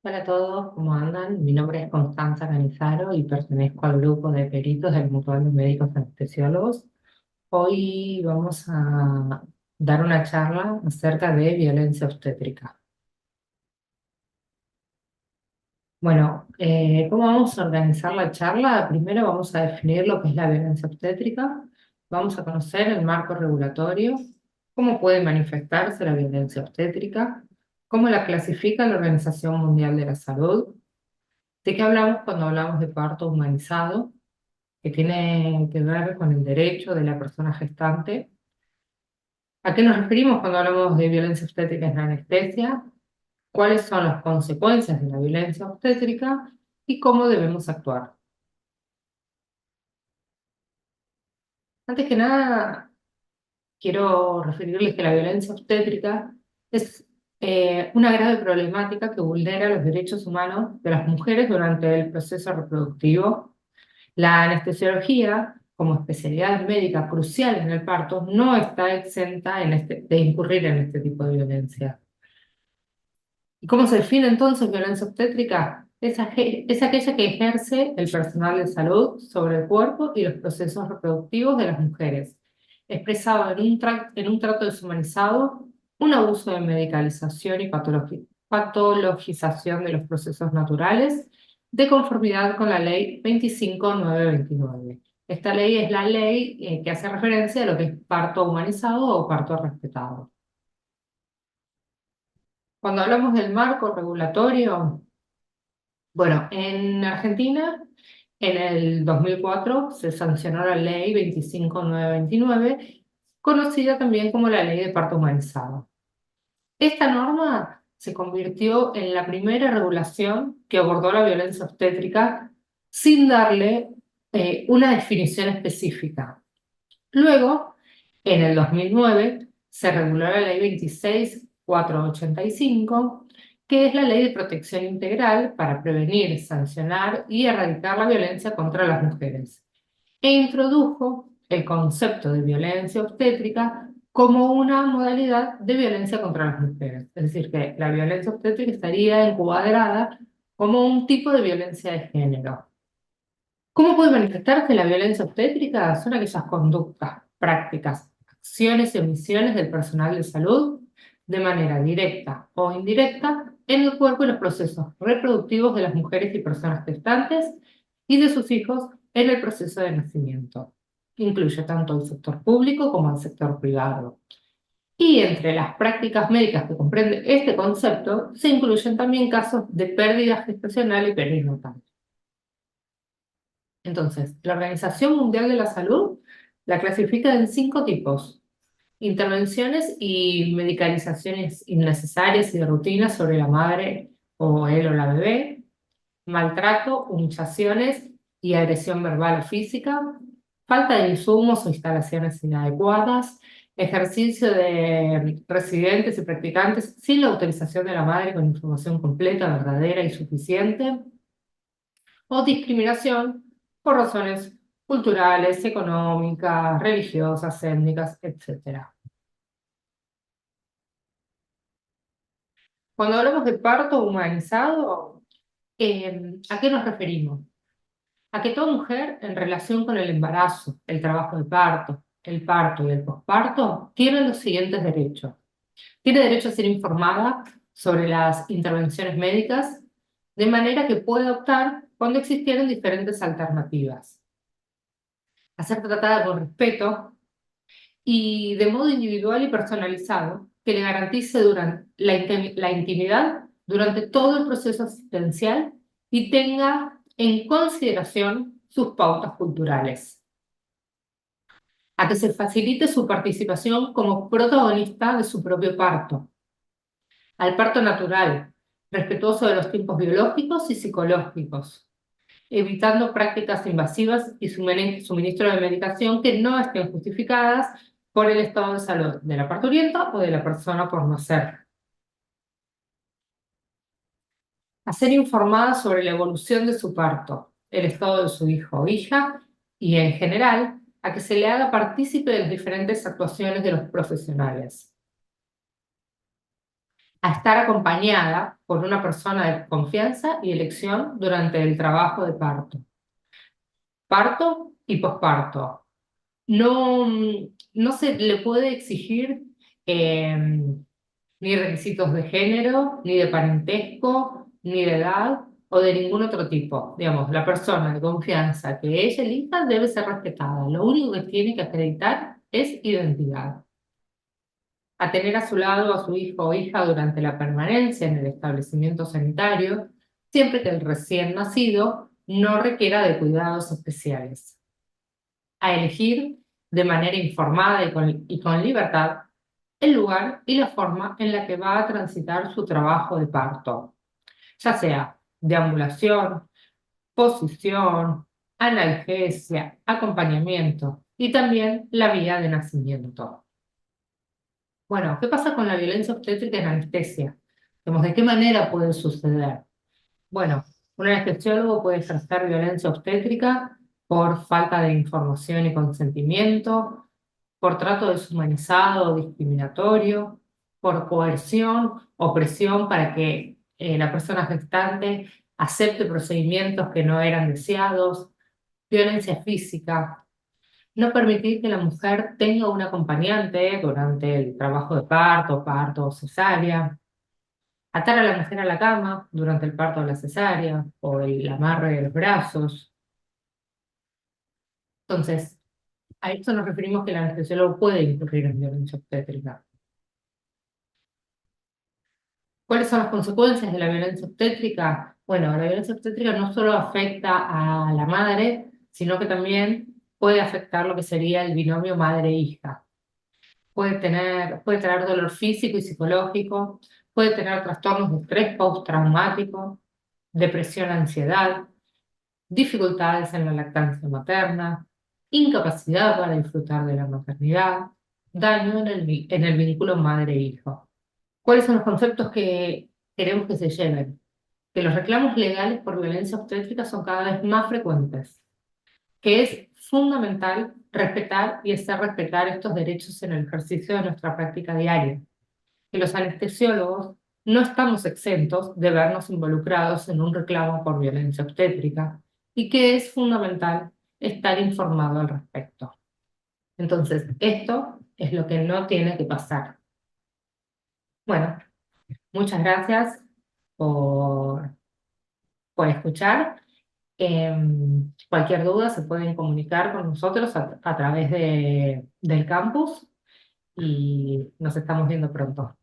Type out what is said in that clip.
Hola a todos, ¿cómo andan? Mi nombre es Constanza Canizaro y pertenezco al grupo de peritos del Mutual de Médicos Anestesiólogos. Hoy vamos a dar una charla acerca de violencia obstétrica. Bueno, ¿cómo vamos a organizar la charla? Primero vamos a definir lo que es la violencia obstétrica, vamos a conocer el marco regulatorio, cómo puede manifestarse la violencia obstétrica, cómo la clasifica la Organización Mundial de la Salud. ¿De qué hablamos cuando hablamos de parto humanizado? Que tiene que ver con el derecho de la persona gestante. ¿A qué nos referimos cuando hablamos de violencia obstétrica en la anestesia? ¿Cuáles son las consecuencias de la violencia obstétrica y cómo debemos actuar? Antes que nada, quiero referirles que la violencia obstétrica es una grave problemática que vulnera los derechos humanos de las mujeres durante el proceso reproductivo. La anestesiología, como especialidad médica crucial en el parto, no está exenta de incurrir en este tipo de violencia. ¿Y cómo se define entonces violencia obstétrica? Es aquella que ejerce el personal de salud sobre el cuerpo y los procesos reproductivos de las mujeres, expresado en un trato deshumanizado, un abuso de medicalización y patologización de los procesos naturales, de conformidad con la ley 25929. Esta ley es la ley que hace referencia a lo que es parto humanizado o parto respetado. Cuando hablamos del marco regulatorio, bueno, en Argentina, en el 2004 se sancionó la ley 25929, conocida también como la ley de parto humanizado. Esta norma se convirtió en la primera regulación que abordó la violencia obstétrica sin darle una definición específica. Luego, en el 2009, se reguló la ley 26485, que es la ley de protección integral para prevenir, sancionar y erradicar la violencia contra las mujeres, e introdujo el concepto de violencia obstétrica como una modalidad de violencia contra las mujeres. Es decir, que la violencia obstétrica estaría encuadrada como un tipo de violencia de género. ¿Cómo puede manifestarse la violencia obstétrica? Son aquellas conductas, prácticas, acciones y omisiones del personal de salud de manera directa o indirecta en el cuerpo y los procesos reproductivos de las mujeres y personas gestantes y de sus hijos en el proceso de nacimiento. Incluye tanto el sector público como el sector privado. Y entre las prácticas médicas que comprende este concepto, se incluyen también casos de pérdida gestacional y perinatal. Entonces, la Organización Mundial de la Salud la clasifica en 5 tipos: intervenciones y medicalizaciones innecesarias y de rutina sobre la madre o él o la bebé, maltrato, humillaciones y agresión verbal o física, falta de insumos o instalaciones inadecuadas, ejercicio de residentes y practicantes sin la autorización de la madre con información completa, verdadera y suficiente, o discriminación por razones culturales, económicas, religiosas, étnicas, etc. Cuando hablamos de parto humanizado, ¿a qué nos referimos? A que toda mujer en relación con el embarazo, el trabajo de parto y el posparto tiene los siguientes derechos. Tiene derecho a ser informada sobre las intervenciones médicas de manera que pueda optar cuando existieran diferentes alternativas. A ser tratada con respeto y de modo individual y personalizado que le garantice la intimidad durante todo el proceso asistencial y tenga en consideración sus pautas culturales. A que se facilite su participación como protagonista de su propio parto. Al parto natural, respetuoso de los tiempos biológicos y psicológicos, evitando prácticas invasivas y suministro de medicación que no estén justificadas por el estado de salud de la parturienta o de la persona por nacer. A ser informada sobre la evolución de su parto, el estado de su hijo o hija y, en general, a que se le haga partícipe de las diferentes actuaciones de los profesionales. a estar acompañada por una persona de confianza y elección durante el trabajo de parto y posparto. No, no se le puede exigir eh, ni requisitos de género, ni de parentesco, ni de edad o de ningún otro tipo. Digamos, la persona de confianza que ella elija debe ser respetada. Lo único que tiene que acreditar es identidad. A tener a su lado a su hijo o hija durante la permanencia en el establecimiento sanitario, siempre que el recién nacido no requiera de cuidados especiales. A elegir de manera informada y con libertad el lugar y la forma en la que va a transitar su trabajo de parto, ya sea deambulación, posición, analgesia, acompañamiento y también la vía de nacimiento. Bueno, ¿qué pasa con la violencia obstétrica en anestesia? Digamos, ¿de qué manera puede suceder? Bueno, un anestesiólogo puede ejercer violencia obstétrica por falta de información y consentimiento, por trato deshumanizado o discriminatorio, por coerción o presión para que la persona gestante acepte procedimientos que no eran deseados, violencia física, no permitir que la mujer tenga un acompañante durante el trabajo de parto o cesárea, atar a la mujer a la cama durante el parto o la cesárea o el amarre de los brazos. Entonces, a esto nos referimos que el anestesiólogo puede incurrir en violencia obstétrica. ¿Cuáles son las consecuencias de la violencia obstétrica? Bueno, la violencia obstétrica no solo afecta a la madre, sino que también puede afectar lo que sería el binomio madre-hija. Puede traer dolor físico y psicológico, puede tener trastornos de estrés postraumático, depresión, ansiedad, dificultades en la lactancia materna, incapacidad para disfrutar de la maternidad, daño en el vínculo madre-hijo. ¿Cuáles son los conceptos que queremos que se lleven? Que los reclamos legales por violencia obstétrica son cada vez más frecuentes, que es fundamental respetar y hacer respetar estos derechos en el ejercicio de nuestra práctica diaria, que los anestesiólogos no estamos exentos de vernos involucrados en un reclamo por violencia obstétrica y que es fundamental estar informado al respecto. Entonces, esto es lo que no tiene que pasar. Bueno, muchas gracias por, por escuchar. Cualquier duda se pueden comunicar con nosotros a través del campus y nos estamos viendo pronto.